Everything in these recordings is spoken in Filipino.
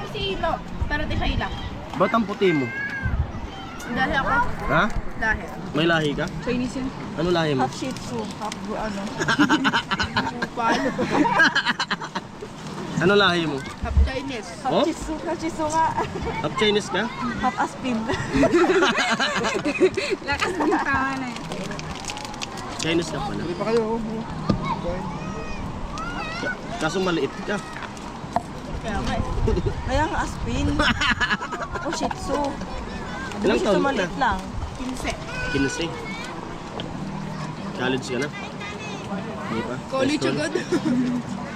Si Ilo. Pero di siya ilang. Ba't ang puti mo? Dahil ako. Ha? Dahil. May lahi ka? Chinese yun. Ano lahi mo? Half Shih Tzu. Half ano. Palo. Ano lahi mo? Half Chinese. Oh? Half Shih Tzu nga. Half Chinese ka? Half Aspin. Lakas ng tawa na yun. Chinese ka pala. Hindi pa kayo. Kaso maliit ka. Kaya nga eh. Kaya nga aspin. O Shih Tzu. Di ba Ilang Shih taon Tzu ka maliit na? lang? 15. 15. College ka na? Hindi pa? College High school? agad.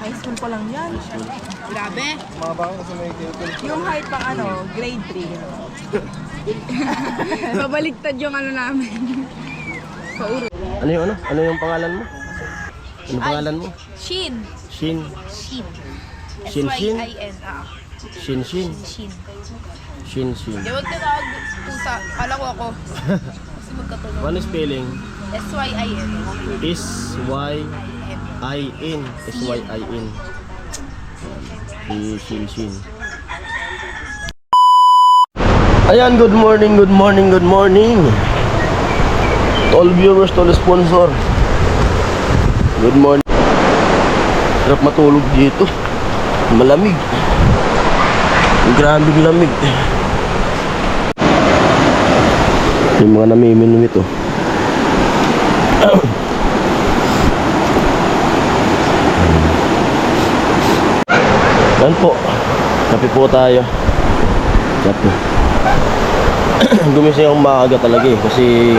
High school pa lang yan. Grabe. Mga baka kasi may kilkil. Yung height pang ano, grade 3. Babaliktad yung ano namin. Ano yung ano? Ano yung pangalan mo? Ano pangalan mo? Shin. Shin. Shin. Shin, Shin? S-Y-I-N. Shin Shin. Shin. Shin Shin. Di wag tinawag pusa. Kala ko ako. Kasi magkatulong. Ano spelling? S-Y-I-N. S-Y-I-N. S-Y-I-N. Shin Shin. Ayan, good morning, good morning, good morning. To all viewers, to all sponsor. Good morning. Sarap matulog dito. Malamig. Grabing lamig. Yung mga namiminom ito. Yan po. Kape po tayo. Kape. Gumising akong maaga talaga eh. Kasi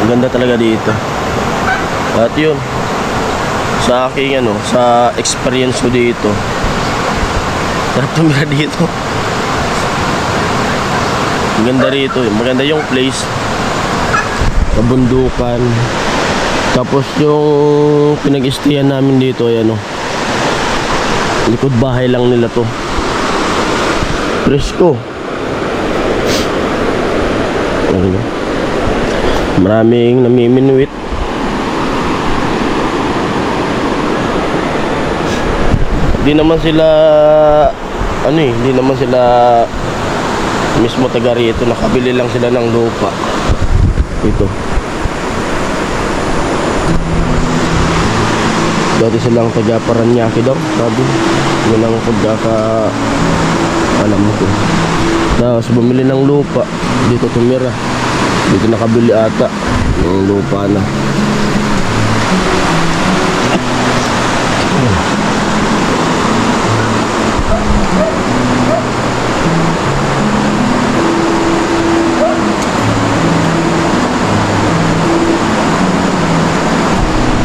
ang ganda talaga dito. At yun, sa aking ano, sa experience ko dito, sarap tumira dito. Maganda rito, maganda yung place, kabundukan. Tapos yung pinag-stayan namin dito ay ano, likod bahay lang nila to. Presko. Maraming namiminuit. Hindi naman sila ano eh, hindi naman sila mismo taga rito, nakabili lang sila ng lupa. Ito. Dati silang taga Paranaque daw, sabi. Yun ang pagkaka alam ko. Tapos bumili ng lupa, dito tumira. Dito nakabili ata ng lupa na.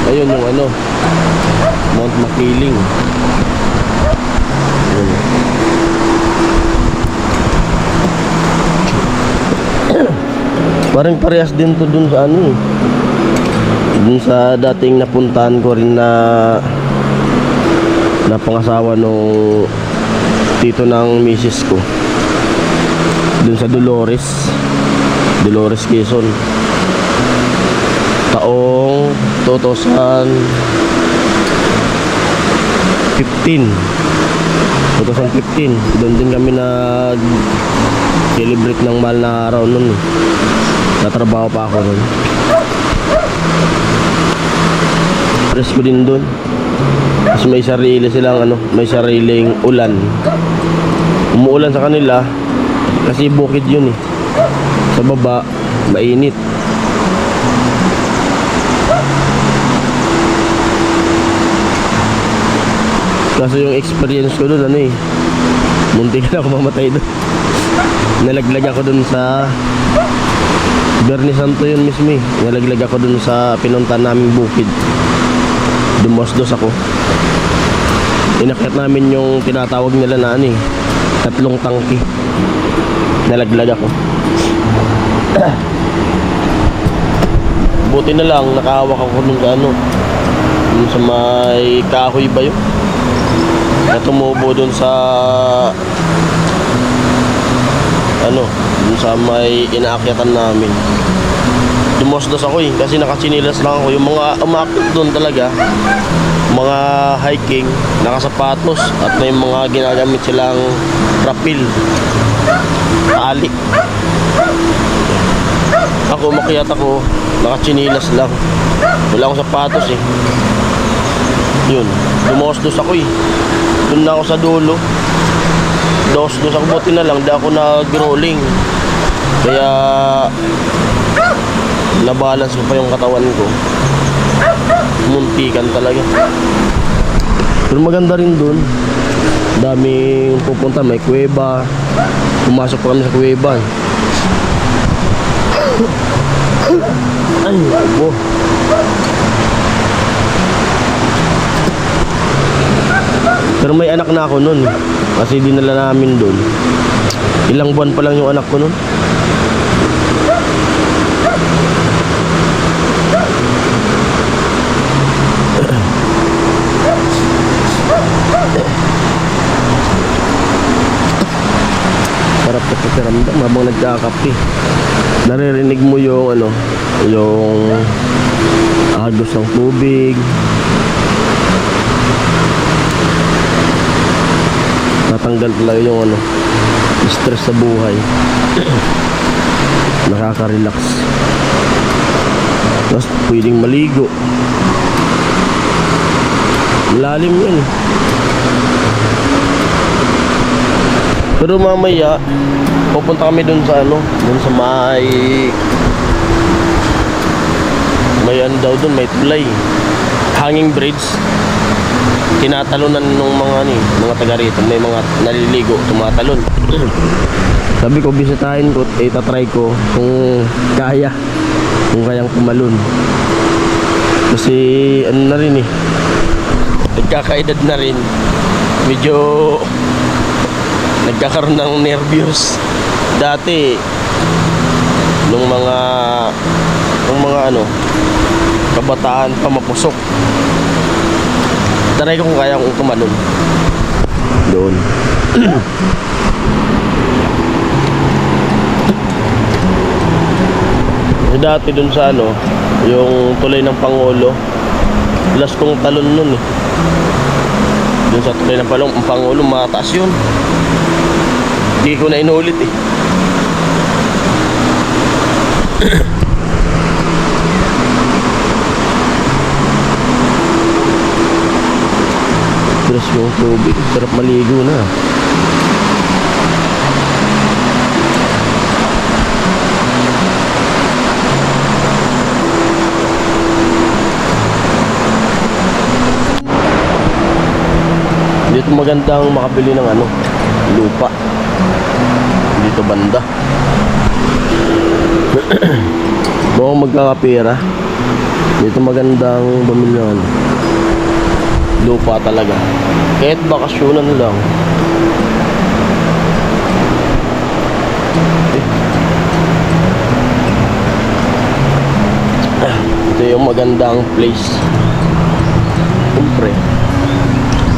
Ayun yung ano, Mount Makiling. Ayun. Parang parehas din to dun sa ano eh. Dun sa dating napuntahan ko rin na pangasawa nung tito ng misis ko. Dun sa Dolores, Quezon. Taong 2015. Doon din kami nag-celebrate ng mahal na araw nun. Natrabaho pa ako nun. Presko din doon. Kasi may sarili silang ano, may sariling ulan. Umuulan sa kanila kasi bukid yun eh. Sa baba, mainit. Kaso yung experience ko doon ano eh, muntik na ako mamatay doon. Nalaglag ako doon sa Bernie Santo yun mismo eh. Nalaglag ako doon sa pinunta naming bukid. Dumasdos ako. Inakyat namin yung tinatawag nila na ano eh, 3 tangke. Nalaglag ako. Buti na lang nakahawak ako doon sa ano, dun sa may kahoy ba yun na tumubo doon sa ano, dun sa may inaakyatan namin. Dumosdos ako eh, kasi nakatsinilas lang ako. Yung mga umakyat doon talaga, mga hiking, nakasapatos, at may mga ginagamit silang rapil, tali. Ako, umakyat ako, nakatsinilas lang. Wala akong sapatos eh. Yun, dumosdos ako eh. Doon na ako sa dulo. Dos ako, buti na lang, di ako nag-rolling. Kaya nabalance ko pa yung katawan ko. Muntikan talaga. Pero maganda rin dun. Daming pupunta, may kuweba. Pumasok pa kami sa kuweba. Ay, upo. Pero may anak na ako nun. Kasi dinala namin dun. Ilang buwan pa lang yung anak ko nun. Sarap na pakiramdam habang nagkakape. Naririnig mo yung ano, yung agos ng tubig. Natanggal talaga yung ano, stress sa buhay. Nakaka-relax. Tapos pwedeng maligo. Lalim yan. Pero mamaya pupunta kami dun sa ano, dun sa may ano daw dun, may tulay, hanging bridge. Tinatalunan ng mga mga taga rito, may mga naliligo, tumatalon. Sabi ko bisitahin ko, itatry ko kung kayang tumalon. Kasi ano na rin eh, nagkakaedad na rin, medyo nagkakaroon ng nervyos. Dati nung mga ano, kabataan pa, mapusok. Taray ko kung kaya kong tumalon doon. Dati doon sa ano, yung tulay ng Pangulo, last kong talon nun eh. Doon sa tulay ng Pangulo, mataas yun. Hindi ko na inulit eh. Fresh yung tubig, sarap maligo na. Dito magandang makabili ng ano, lupa. Dito banda. Mukhang magkakapera. Dito magandang bumili ng ano, lupa talaga. Kahit bakasyonan lang. Ito yung magandang place. Siyempre,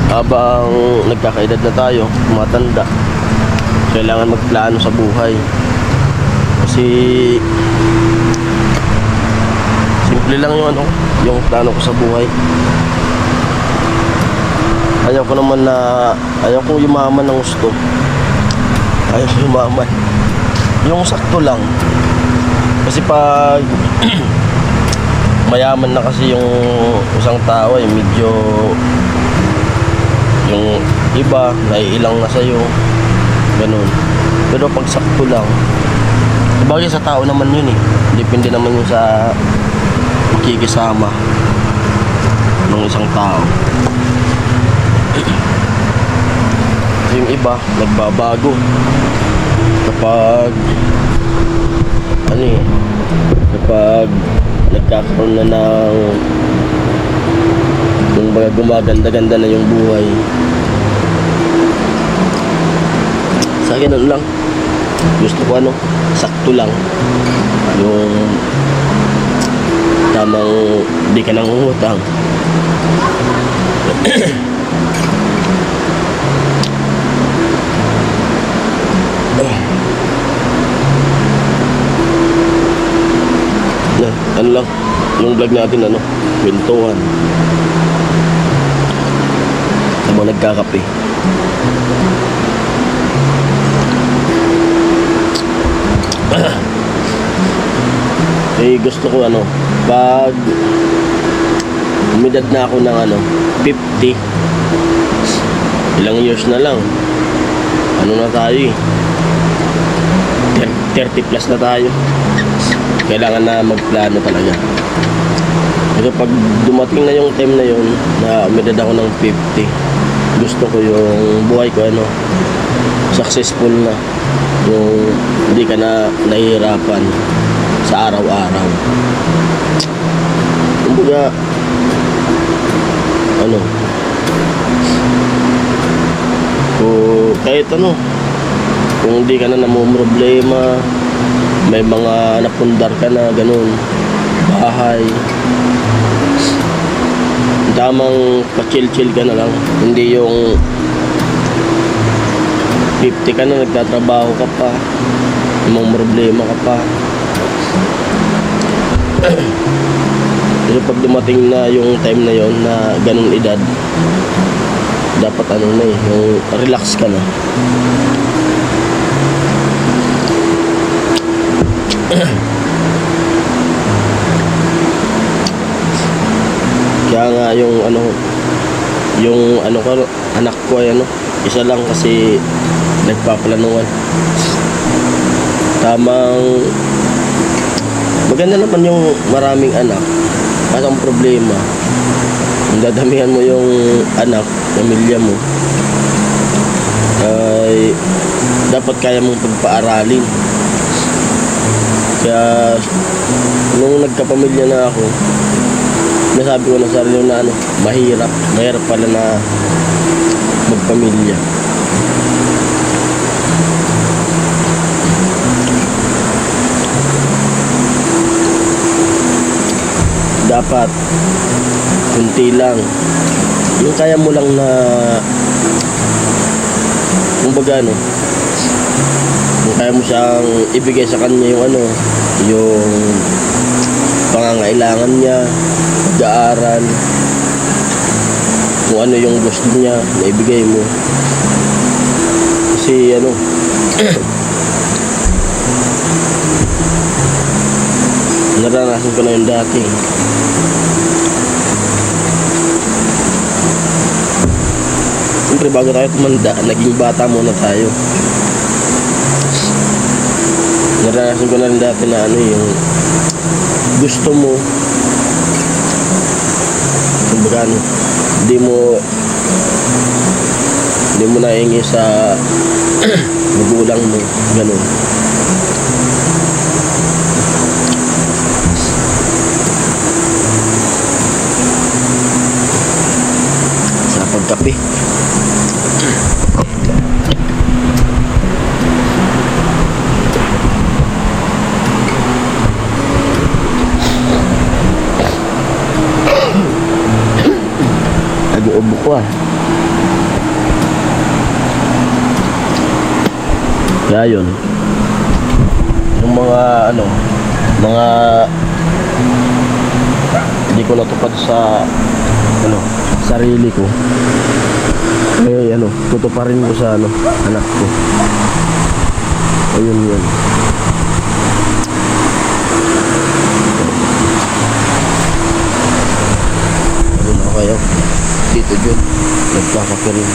habang nagkakaedad na tayo, matanda, kailangan magplano sa buhay. Kasi simple lang yung ano, yung plano ko sa buhay. Ayaw ko naman na, ayaw kong yumaman ng gusto. Ayaw ko yumaman. Yung sakto lang. Kasi pag mayaman na kasi yung isang tao eh, medyo yung iba naiilang na sa'yo, ganun. Pero pag sakto lang, bagay sa tao naman yun eh, depende naman yun sa makikisama ng isang tao. Yung iba nagbabago kapag ano eh, kapag nagkakaroon na ng yung mga gumaganda-ganda na yung buhay. Sa akin ano lang, gusto ko ano, sakto lang, yung tamang di ka nang umutang. yung vlog natin ano, kwentuhan. Habang nagkakape. Eh gusto ko ano, pag umidad na ako ng ano, 50, ilang years na lang, ano na tayo eh, 30 plus na tayo. Kailangan na magplano talaga. Pero pag dumating na yung time na yun, na umidad ako ng 50, gusto ko yung buhay ko ano, successful na, yung hindi ka na nahihirapan sa araw-araw. Kumbaga ano, kahit ano, kung hindi ka na namumroblema, may mga napundar ka na ganun, bahay, tamang pa-chill-chill ka na lang, hindi yung 50 ka na nagtatrabaho ka pa, may problema ka pa. Pero pag dumating na yung time na yon na ganun edad, dapat ano na eh, yung relax ka na. Kaya nga yung ano ko, anak ko ay ano, isa lang kasi nagpaplanuhan. Tamang maganda naman yung maraming anak. Kasi ang problema, kung dadamihan mo yung anak, pamilya mo, ay dapat kaya mong pagpaaralin. Kaya nung nagkapamilya na ako, nasabi ko na sa sarili na ano, mahirap pala na magpamilya. Dapat kunti lang, yung kaya mo lang na, kumbaga ano, kung kaya mo siyang ibigay sa kanya yung ano, yung pangangailangan niya, pag-aaral, kung ano yung gusto niya na ibigay mo. Kasi ano, naranasan ko na yung dati. Siyempre bago tayo tumanda, naging bata muna tayo. Naranasan ko na rin dati na ano, yung gusto mo, kumbaga ano, hindi mo naingi sa magulang mo, ganun. Sa pagkape. Ubo ko ah. Kaya yun, yung mga ano, mga hindi ko natupad sa ano, sarili ko, eh ano, tutuparin ko sa ano, anak ko. Ayun yun. Ayun ako kayo. Dito dyan, nagkakape rin.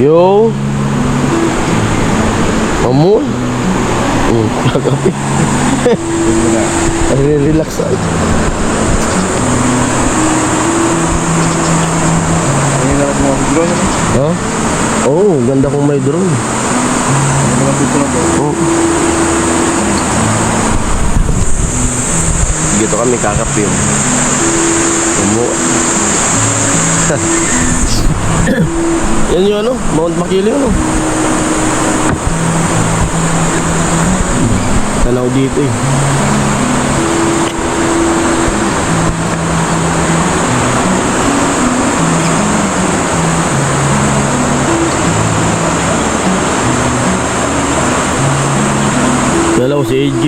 Yo Amul kakape. Relax aja. Ini dapat mau drone nih. Hah? Oh, ganda kung may drone. Oh. Dito kami kakape yun. Yan yung ano, Mount Makiling ano. Tanaw dito eh. Hello, si AJ.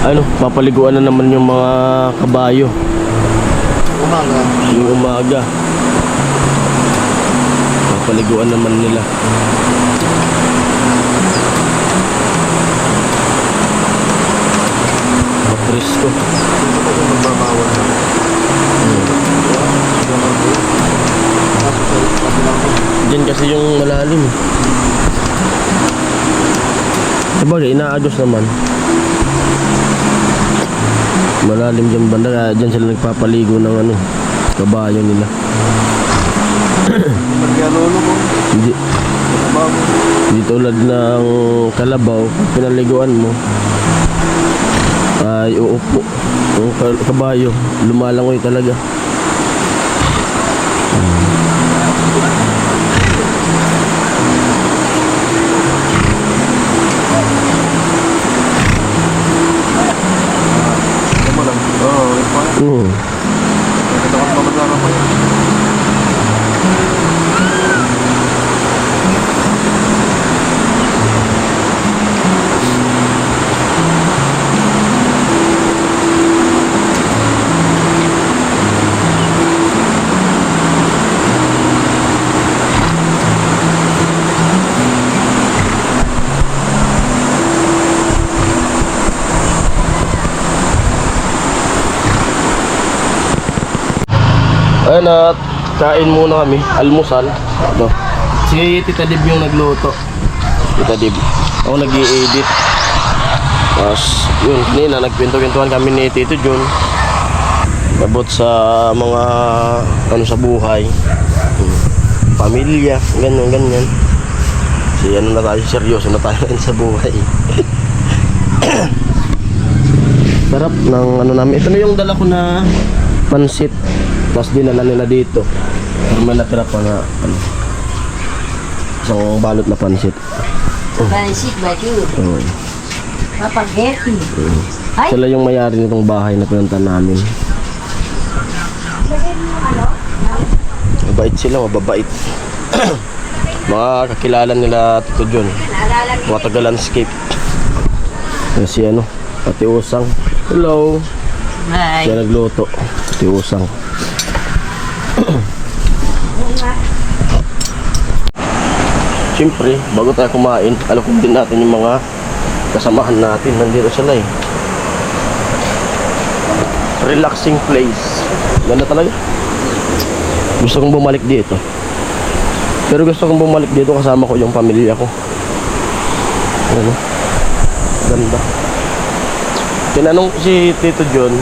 Ano, papaliguan na naman yung mga kabayo. Umaga. Yung umaga. Papaliguan naman nila. Presko. Dito pa kung magbabawal na. Diyan kasi yung malalim. Sabagay, inaagos naman. Malalim dyan banda, kaya dyan sila nagpapaligo ng ano, kabayo nila. Pagkalolo ko. Hindi, Bago. hindi tulad ng kalabaw, pag pinaliguan mo, ay uupo. Yung kabayo, lumalangoy talaga. Ano mo lang? Oo, ito pa. Ito ka mamasara pa yun. Ayan at kain muna kami, almusal. Ito. Si Tita Dib yung nagluto. Tita Dib. Ako nag-i-edit. Tapos yun, kanina nagkwento-kwentuhan kami ni Tito Jun about sa mga ano sa buhay. Pamilya, ganyan. Kasi ano na tayo, seryoso na tayo ngayon sa buhay. Sarap ng ano namin. Ito na yung dala ko na pansit. Tapos dinala nila dito. Pero may natira pa na ano, isang balot na pansit. Pansit ba yun? Papageti. Ay! Sila yung may-ari nitong bahay na pinunta namin. Mabait sila, mababait. Mga kakilala nila Tito John. Mga taga-landscape. Si ano, Ate Usang. Hello. Hi. Siya nagluto. Ate Usang. Siyempre, bago tayo kumain, alakom din natin yung mga kasamahan natin. Nandito sila eh. Relaxing place. Ganda talaga. Gusto kong bumalik dito. Pero gusto kong bumalik dito kasama ko yung pamilya ko. Ano? Ganda. Tinanong ko si Tito John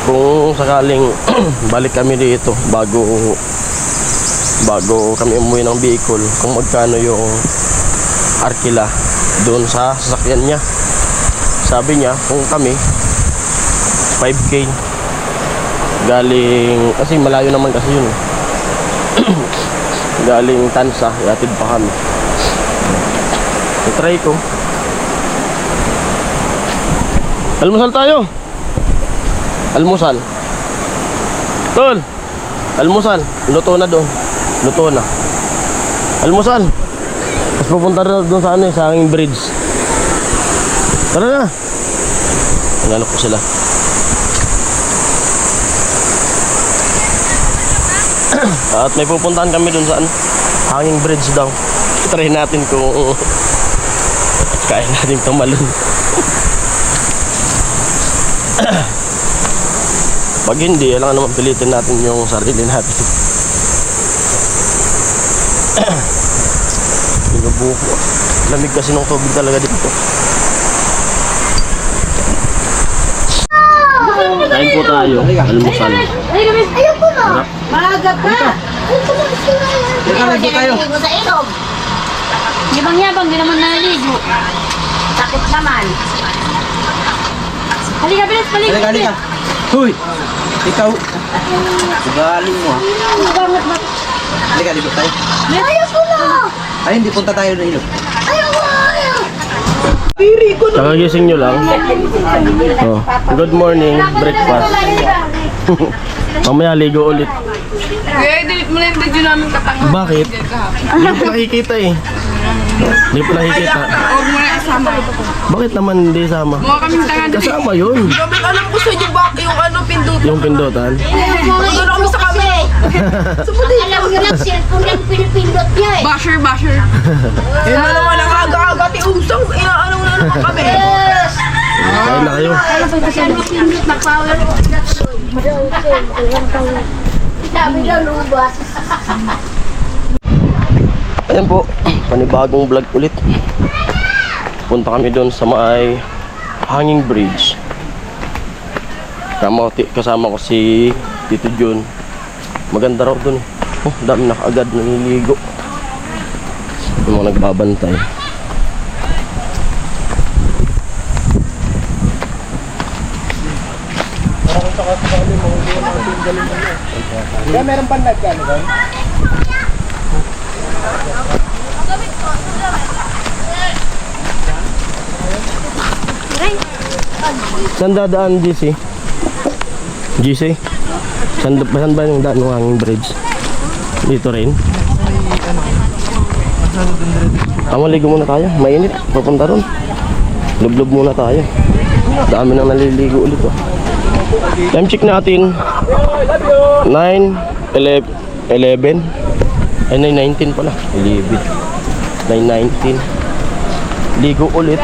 kung sakaling balik kami dito bago kami umuwi ng Bicol, kung magkano yung arkila doon sa sasakyan niya. Sabi niya kung kami 5K galing, kasi malayo naman kasi yun galing Tansa, iatid pa kami. I-try ko. Almusal tayo. Almusal. Tol. Almusal. Luto na doon. Luto na. Almusal. Tapos pupunta na doon sa ano sa hanging bridge. Tara na. Nalok ko sila. At may pupuntahan kami doon sa ano, hanging bridge daw. Try natin kung kaya natin tumalon. Pag hindi, alam naman pilitin natin yung sarili natin. Binubuko. Lamig kasi ng tubig talaga dito. Kain po tayo, almusal. Ayaw ko na. Maaga pa. Naligo tayo. Sa ilog. Yabang-yabang, di naman naligo. Takot naman. Halika, bilis, paligid. Halika. Huy! Ikaw. Galing mo ha. Bangat ba? Halika, ligo tayo. Ayaw ko na. Ay, hindi punta tayo na ilog. Ayaw ko, ayaw. Kakagising nyo lang. Oh, good morning, breakfast. Mamaya ligo ulit. Kaya delete mo na yung video namin katanga. Bakit? Hindi ko nakikita eh. Hindi pa nakikita. Huwag mo na isama. Bakit naman hindi sama? Mukha kaming tanga doon. Kasama yun. Kami alam ko sa inyo yung ano, pindot. Yung pindutan. Ano kami sa kami. Alam nyo lang, cellphone lang pinipindot niya eh. Basher, basher. Eh, naman ang aga-aga, tiusang. Ano na naman kami. Yes! Kain na kayo. Kasi ano pindot na power. Sabi lang lubas. Ayan po, panibagong vlog ulit. Punta kami doon sa may Hanging Bridge. Kasama ko si Tito Jun. Maganda raw doon. Oh, dami na kaagad naliligo. Yung mga nagbabantay. Meron pa nagkano ba? Saan dadaan, GC? GC? Saan ba yung daan ng Hanging Bridge? Dito rin? Maligo muna tayo. Mainit. Papunta ron. Lublob muna tayo. Dami nang naliligo ulit. Oh. Time check natin. 9:11. Ay, 9:19 pala. 11. 9:19. Ligo ulit.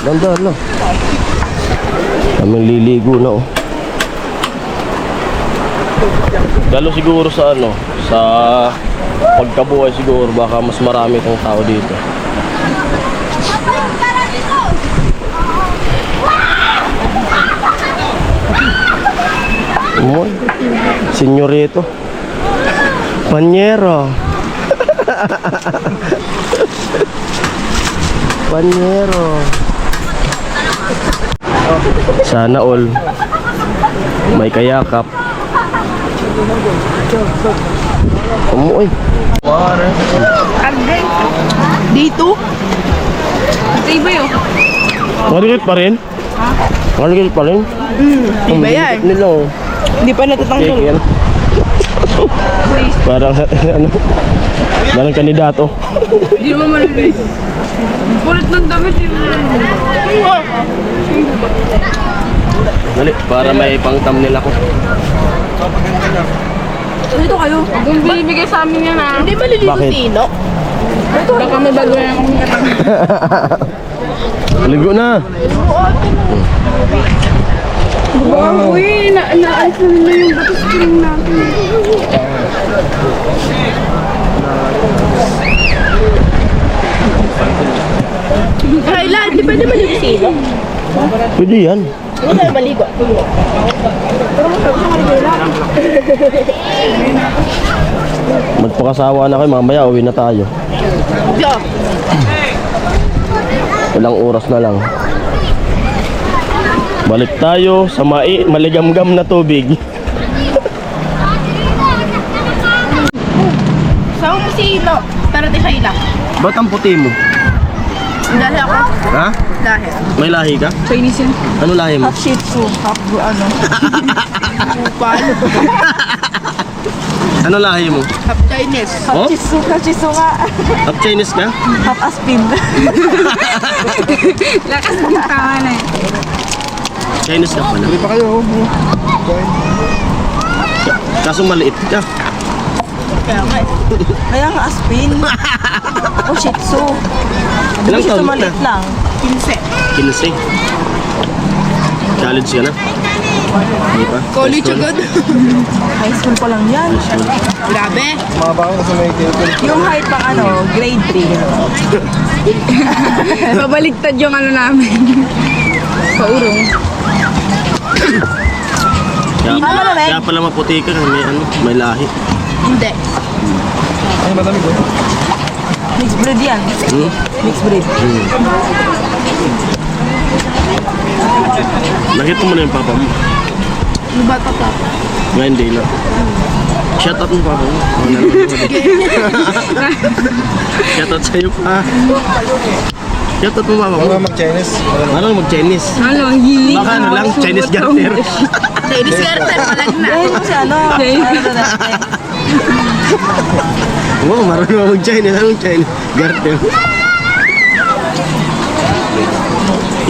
Ganda lang. Kaming liligo na oh. Lalo siguro sa ano, sa pagkabuhay siguro baka mas marami tong tao dito. Umoy, senyorito. Panyero. Panyero. Sana all may kayakap. Umuoy. Agay. Dito? Ito iba yun. Maligit pa rin? Maligit pa rin? Iba yan. Nila oh. Hindi pa natatanggal. Yan. Parang ano? Parang kandidato. Hindi mo malilis. Kulit ng damit yun. Dali, para may pang thumbnail ako. Dito kayo. Kung binibigay sa amin yan ha. Hindi maliligo Bakit? sino. Baka may bago na akong katang. Ligo na. Wow, uy, naalis na nila yung bato screen natin. Kailan? Di ba naman yung sino? Pwede yan. Hindi tayo maligo. Magpakasawa na kayo, mamaya uwi na tayo. Diyan. Ilang oras na lang. Balik tayo sa maligamgam na tubig. Saan mo si Ilo? Pero di siya ilang. Ba't ang puti mo? Dahil ako. Ha? Dahil. May lahi ka? Chinese yun. Ano lahi mo? Shih Tzu. Half ano. Paano? Ano lahi mo? Half Chinese. Oh? Chisu nga. Half Chinese ka? Half Aspin. Lakas ng tawa na eh. Chinese ka pala. Hindi pa kayo. Kaso maliit ka. Kaya nga eh. Kaya nga aspin. O Shih Tzu. Ilang Shih Tzu taon ka maliit na? lang. 15. 15. College ka na? Hindi pa? College High school? agad. High school pa lang yan. Grabe. Mga baka sa may kilter. Yung height pang ano, grade 3. Babaliktad yung ano namin. Paurong. Kaya pala maputi ka, may lahi. Hindi. Ay, malamig oh. Mixed breed yan. Hmm? Mixed breed. Nakita mo na yung papa mo. Yung bata pa. Ngayon hindi na. Shout out mo papa mo. Shout out sa'yo pa. Shoutout mo mama mo. Mga mag-Chinese. Ano mag-Chinese? Ano, hiling. Baka ano lang, Chinese garter. Chinese garter, palag na. Ayun mo si ano. Wow, marami mo mag-Chinese. Anong Chinese garter?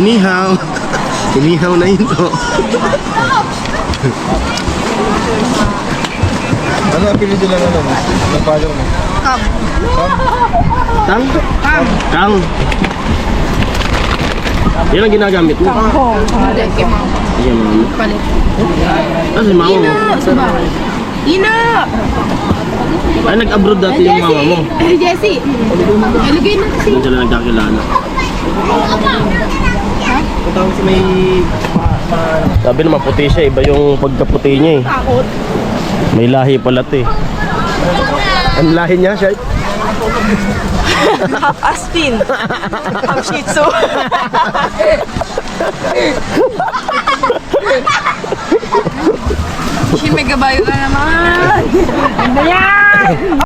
Inihaw. Inihaw na yun to. Ano ang pili nila na naman? Ang father mo? Tang? Tang. Yan ang ginagamit mo. Yan mo. Ah, si mama mo. Ina! Ay, nag-abroad dati yung mama mo. Jessie! Ilagay na kasi. Doon sila nagkakilala. Sabi naman puti siya, iba yung pagkaputi niya eh. May lahi pala ito eh. Ang lahi niya siya. Half Aspin. Half Shih Tzu. Si may gabayo ka naman! Ano yan?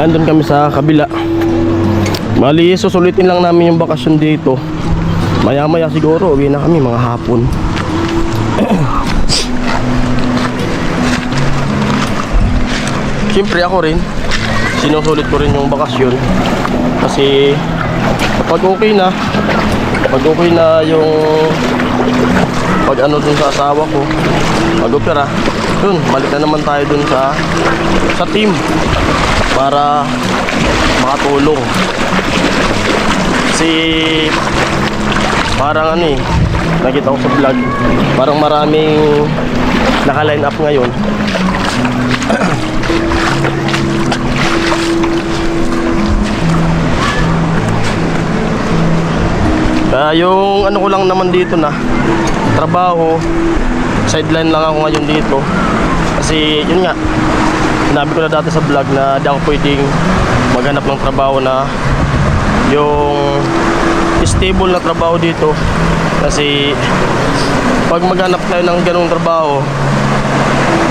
Nandun kami sa kabila. Mali, susulitin lang namin yung bakasyon dito. Maya maya siguro uwi na kami mga hapon. Siyempre ako rin, sinusulit ko rin yung bakasyon. Kasi kapag okay na yung pag ano dun sa asawa ko, mag-opera, dun, balik na naman tayo dun sa team para makatulong. Kasi parang ano eh, nakita ko sa vlog, parang maraming naka-line up ngayon. Kaya yung ano ko lang naman dito na trabaho, sideline lang ako ngayon dito. Kasi yun nga, sinabi ko na dati sa vlog na di ako pwedeng maghanap ng trabaho na yung stable na trabaho dito. Kasi pag maghanap tayo ng ganung trabaho,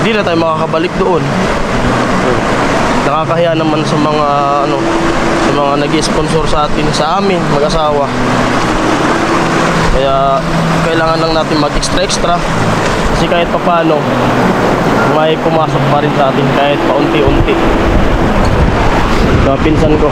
di na tayo makakabalik doon. Nakakahiya naman sa mga ano, sa mga nag-sponsor sa atin, sa amin mag-asawa. Kaya kailangan lang natin mag-extra kasi kahit papaano may pumasok pa rin sa atin kahit paunti-unti. So, pinsan ko.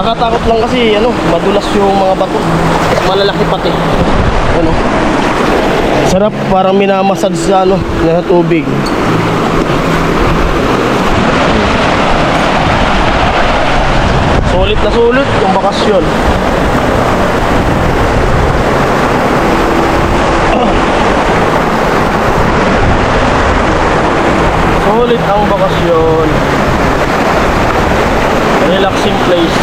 Nakatakot lang kasi madulas yung mga bato. Malalaki pati. Sarap, parang minamasad sa na tubig. Sulit na sulit yung bakasyon. Sulit ang bakasyon. Relaxing place.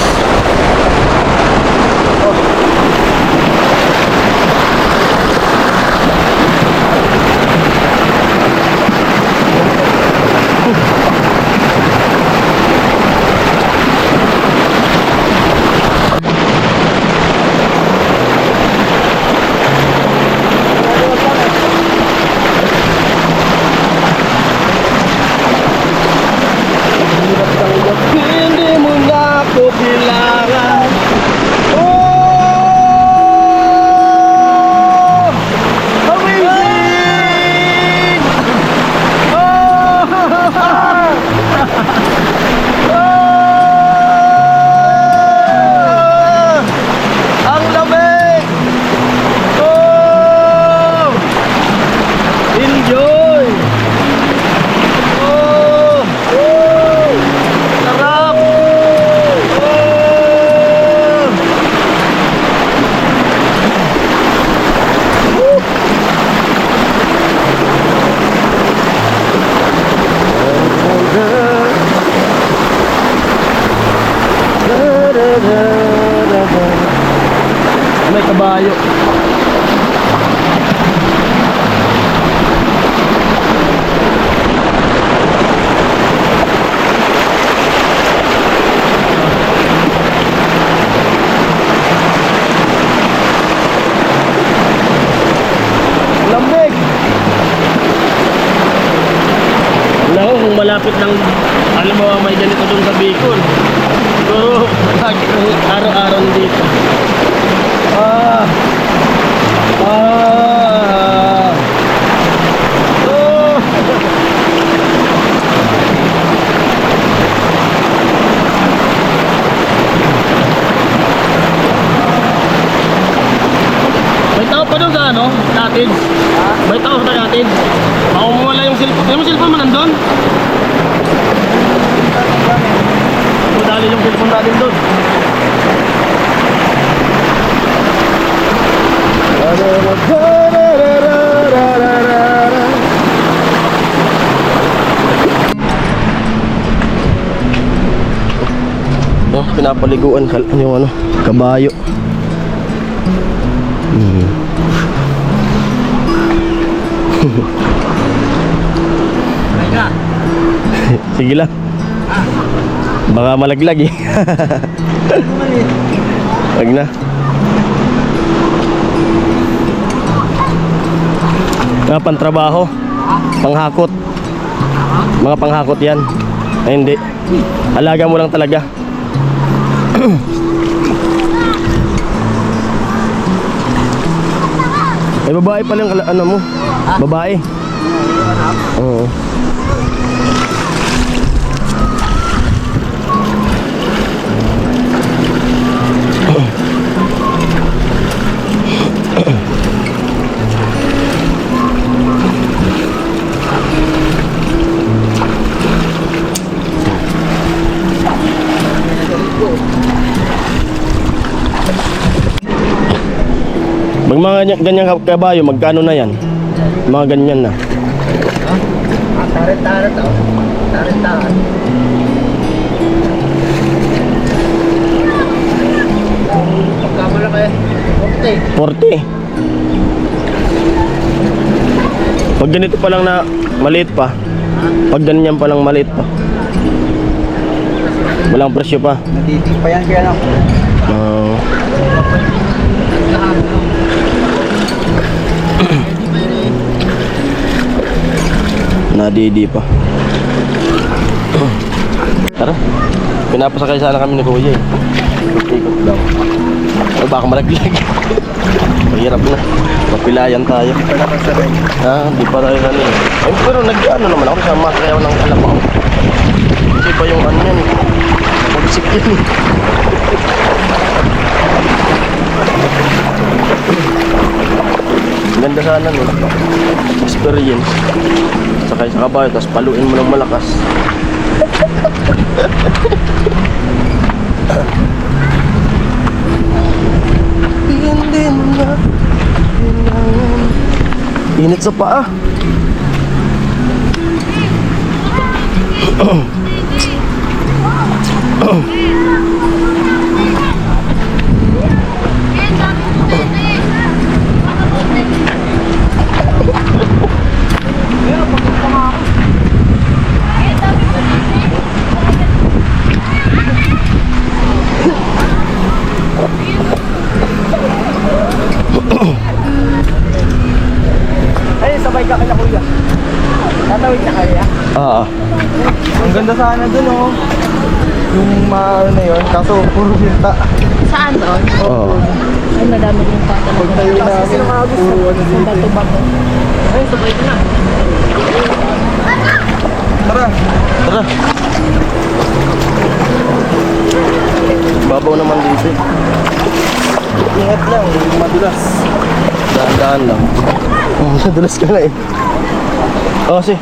Hindi mo na ako kailangan. Oh! Amazing! Oh! Oh! Ang lamig! Oh! Enjoy! Oh! Oh! Sarap! Oh! Woo! May kabayo. Lamig. Naku, kung malapit lang, alam mo may ganito dun sa Bicol. Siguro, araw-araw dito. Ah! Ah! Oh! May tao pa doon sa natin. May tao sa natin. Baka mawala yung cellphone. Yung cellphone mo nandun? Dali yung cellphone natin doon. Pinapaliguan yung kabayo. Sige lang. Baka malaglag eh. Wag na. Mga pantrabaho, panghakot. Mga panghakot yan. Ay hindi. Alaga mo lang talaga. Ay babae pala yung mo. Babae. Oo. Pag mga ganyan kabayo, magkano na yan? Mga ganyan na. Tarit-tarit oh. Tarit-tarit. Pagkama lang kayo. 40. Pag ganito pa lang na maliit pa. Pag ganyan pa lang maliit pa. Walang presyo pa. Natitig pa yan kaya lang. Nadidi pa. Tara. Pinapasakay sana kami ni Kuya eh. Ikot daw. Ay baka malaglag. Mahirap na. Mapilayan tayo. Di pa tayo sanay. Ay pero naman ako sa masakayaw ng kalabaw. Kasi ba yung yan eh. Magsik yun eh. Ganda sana no. Experience. Sakay sa kabayo, tapos paluin mo ng malakas. Hindi na kailangan. Init sa paa. Ay, sabay ka kay kuya. Tatawid na kaya. Ah, Ang ganda sana dun, oh. Yung ano na yun, kaso puro binta. Saan doon? oo. Ay, madami yung tatanong. Tayo namin, puro ano dito. Bato-bato. Ay, sabay ka na. Tara! Tara. Babaw naman dito. Ingat lang, madulas. Daan-daan lang. Oh, nadulas ka na eh. Oh, si.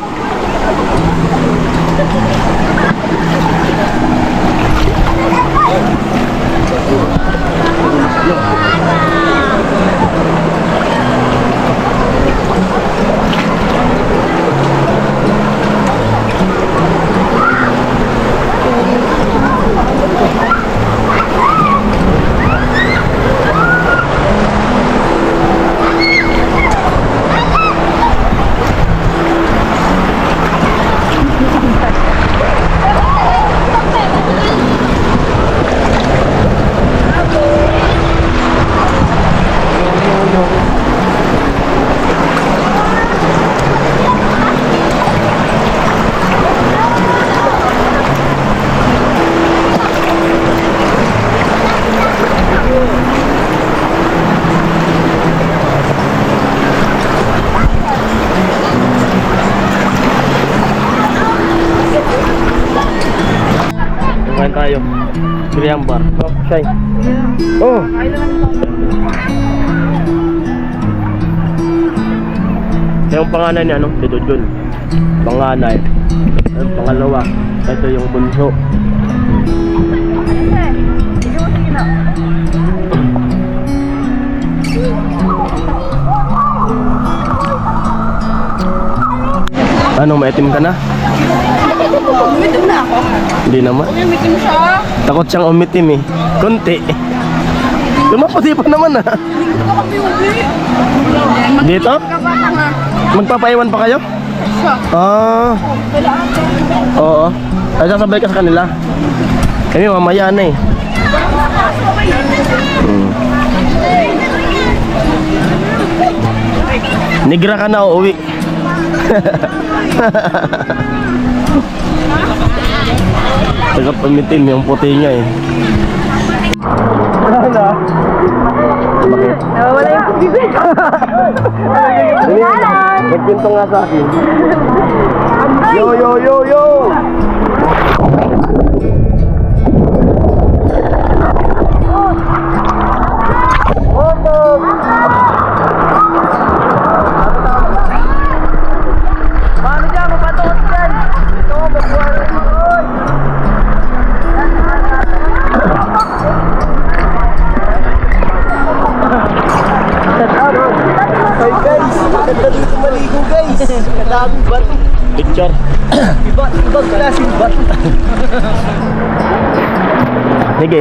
Kumain tayo. Korean bar. Oh, Shay. Oh. Yung panganay ni ano, si Dudun. Panganay. Yung pangalawa, ito yung bunso. Ano, maitim ka na? Umitim na ako. Hindi naman. Umitim siya. Takot siyang umitim eh. Kunti. Lumaputi pa naman ah. Hindi ko kami uwi. Dito? Kapata nga. Magpapaiwan pa kayo? Siya. Ah. Oo. Ay, sasabay ka sa kanila. Kami mamaya na eh. Nigra ka na uuwi. Taga pamitin yung puti niya eh. Bakit? Nawala yung bibig. Nagpinto nga sa akin. Yo, yo, yo, yo! Paano dyan? Mapatukot dyan. Ito, magbuhan rin mo. Hey guys, maganda dito maligo guys. Kadaming bato. Picture. Ibang klaseng bato. Sige.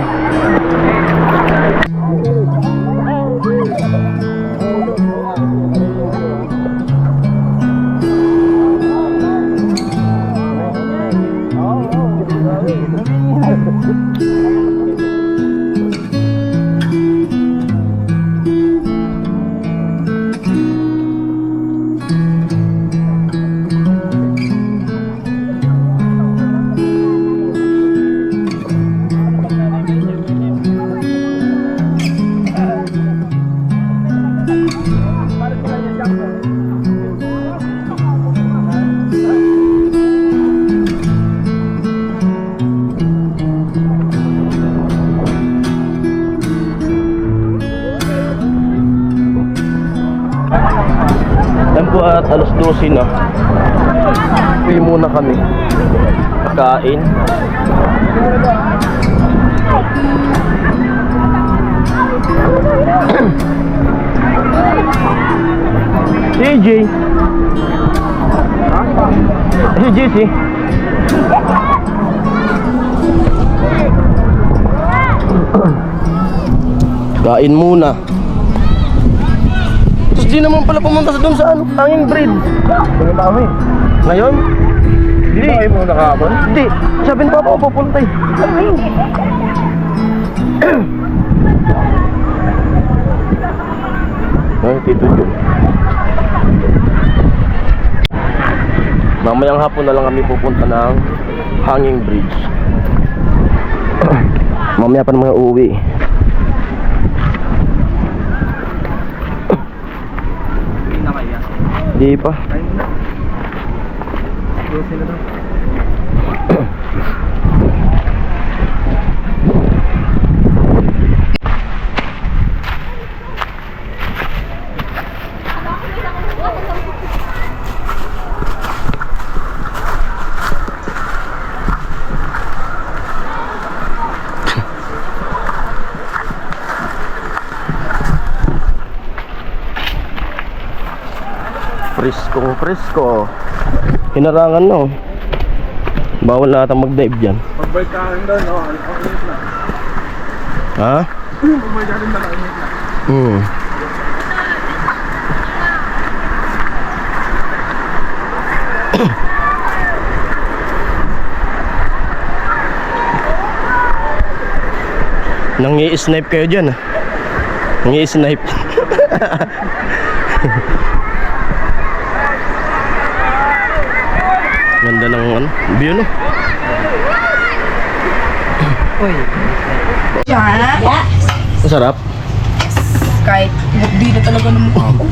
alas 12 na. Uwi muna kami. Kain. CJ. CJ. Kain muna. Tapos di naman pala pumunta sa doon sa ano, hanging bridge. Pumunta kami. Ngayon? Hindi kayo pumunta kahapon? Hindi. Sabi ni Papa ko pupunta eh. Ay, Tito Jun. Mamayang hapon na lang kami pupunta ng hanging bridge. Mamaya pa naman uuwi. Hindi na kaya. Hindi pa. Kain na. Close na daw. Presko. Hinarangan na oh. Bawal na ata mag-dive dyan. Pagbalik ka rin doon, no? Ang init na. Ha? Pagbalik ka rin doon, ang init na. Nangi-snipe kayo dyan ah. Nangi-snipe. Ganda ng ano, view no? Yan. Masarap. Kahit di na talaga ng mukha ko.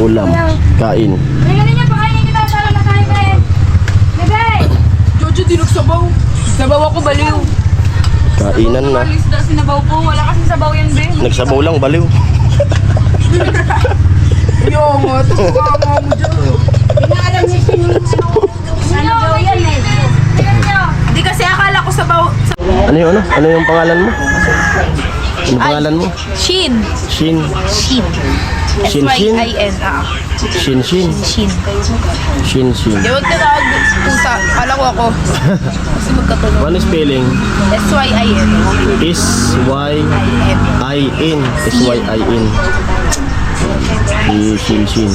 Ulam, kain. Halika ninyo, pakainin kita sa na kain ka eh. Bebe! Jojo, di nagsabaw. Sabaw ako baliw. Kainan na. Isda sinabaw ko. Wala kasing sabaw yan, be. Nagsabaw lang, baliw. Yung, tapos mukha mo dyan. Inalam niyo ano daw yan eh. Tingnan niyo. Di kasi akala ko sabaw. Ano yung ano? Ano yung pangalan mo? Ano pangalan mo? Shin. Shin. Shin. Shin. S-Y-I-N. Shin. Shin. Shin. Di wag na tawag pusa. Kala ko ako. Kasi magkatulog. Ano spelling? S-Y-I-N. S-Y-I-N. S-Y-I-N. Shin.